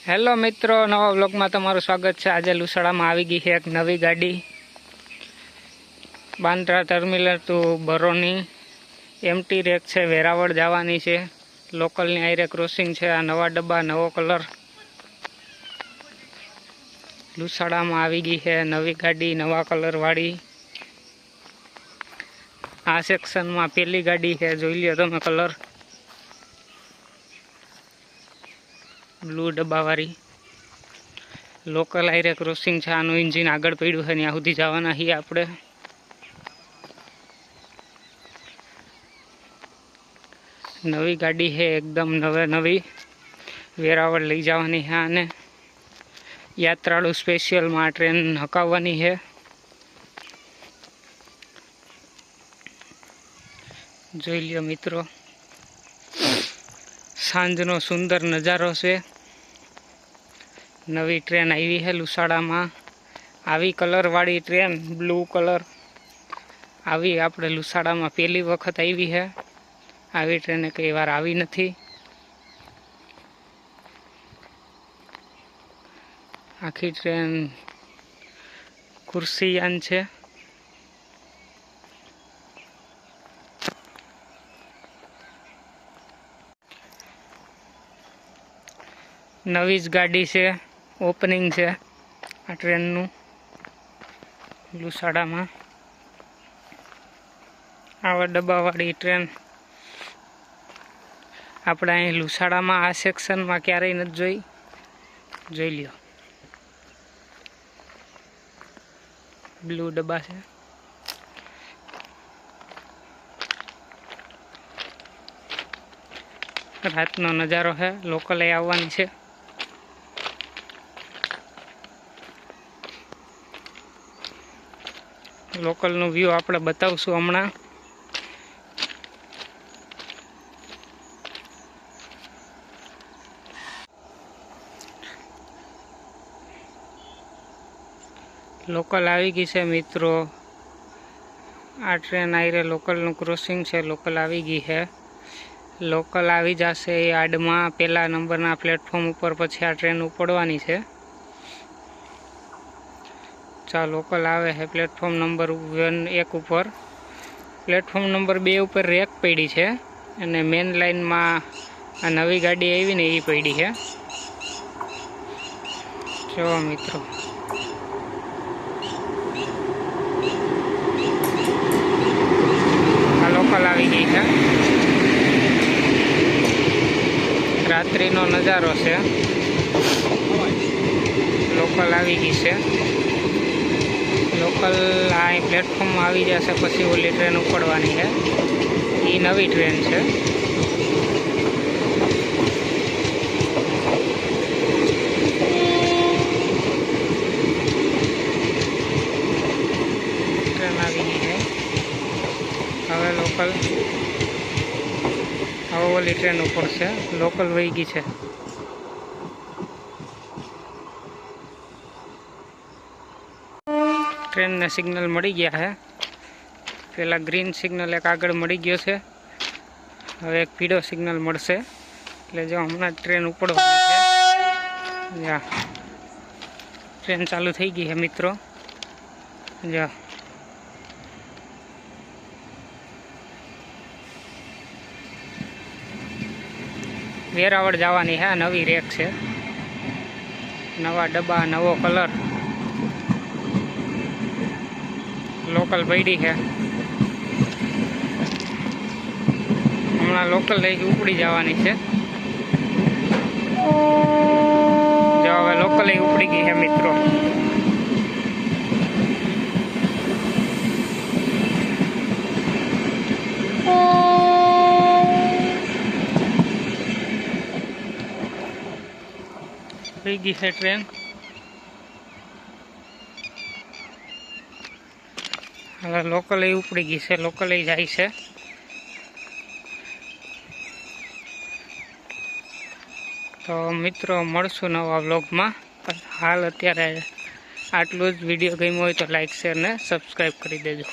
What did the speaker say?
Hello मित्रों, नवा vlog में तमारुं स्वागत है। आज लुसाड़ा में आई गई है एक नवी गाड़ी Bandra terminal to Barauni MT rake है। वेरावळ जवानी है। लोकल नी आईरे क्रॉसिंग है। आ नवा डब्बा नवो कलर लुसाड़ा में आई गई है नवी गाड़ी नवा कलर वाली। आ सेक्शन में पहली गाड़ी है, जोई लो तमे कलर ब्लू डब्बा वाली लोकल आईरे क्रॉसिंग है। आनु इंजीन आगळ पड्युं है, त्यां सुधी जवाना छीए आपणे। नवी गाड़ी है, एकदम नवी वेरावळ लई जवानी है। आने यात्राळु स्पेशियल में आ ट्रेन हकाववानी है। जोई लो मित्रों, सांजनो सुंदर नजारो है। नवी ट्रेन आई है लुसाड़ा में। आवी कलर वाली ट्रेन ब्लू कलर आवी आपणे लुसाड़ा में पहली वखत आई है। आवी ट्रेन कई वार आई नहीं। आखी ट्रेन कुर्सीयान है। नवी ज गाड़ी से ओपनिंग है आ ट्रेन नु लुसाड़ा में। आवा डब्बावाड़ी ट्रेन अपने अहीं लुसाड़ा में आ सेक्शन में क्यारेय नथी जोई। जोई ल्यो ब्लू डब्बा है। रातनो नजारो है। लोकल आववानी है। लोकल नो व्यू आपणे बतावशुं हमणां। लोकल आई गई है मित्रों। आ ट्रेन आई रे लोकल नु क्रॉसिंग है। लोकल आई गई है। लोकल आई जाशे यार्ड में पहला नंबरना प्लेटफॉर्म पर, पछी आ ट्रेन उपड़वानी है। चाल लोकल आवे है प्लेटफॉर्म नंबर 1 ऊपर। प्लेटफॉर्म नंबर 2 ऊपर रेक पड़ी है अने मेन लाइन में आ नवी गाड़ी आई ने ई पड़ी है। जो मित्रों आ लोकल आई गई है। रात्रि नो नजारो है। लोकल आई गई है। लोकल आ प्लेटफॉर्म में आई जैसे पछी ओली ट्रेन उपड़वानी है। ये नवी ट्रेन है। ट्रेन आई गई है। हवे लोकल हवे ओली ट्रेन उपड़शे। लोकल वही गई है। ट्रेन ने सिग्नल मળી गया है। पहला ग्रीन सिग्नल एक आगळ मળી गयो है। हवे एक पीळो सिग्नल मळशे એટલે જો હમણાં ट्रेन ઉપડવાની છે। જા ट्रेन चालू થઈ ગઈ है मित्रों। જા વેરાવળ જવાની है। नवी रेक है। नवा डब्बा नवो कलर लोकल पड़ी है। हमणा लोकल लई उपड़ी जवानी है। जो हवे लोकल ही उपड़ी गई है मित्रों। उपड़ी गई है ट्रेन। हवे लोकल ही उपड़ी गई है। लोकल ही जाय छे। तो मित्रों मळशुं नवा व्लॉग में। हाल अत्यारे आटलुं ज। विडियो गम्यो होय तो लाइक शेर ने सब्सक्राइब करी देजो।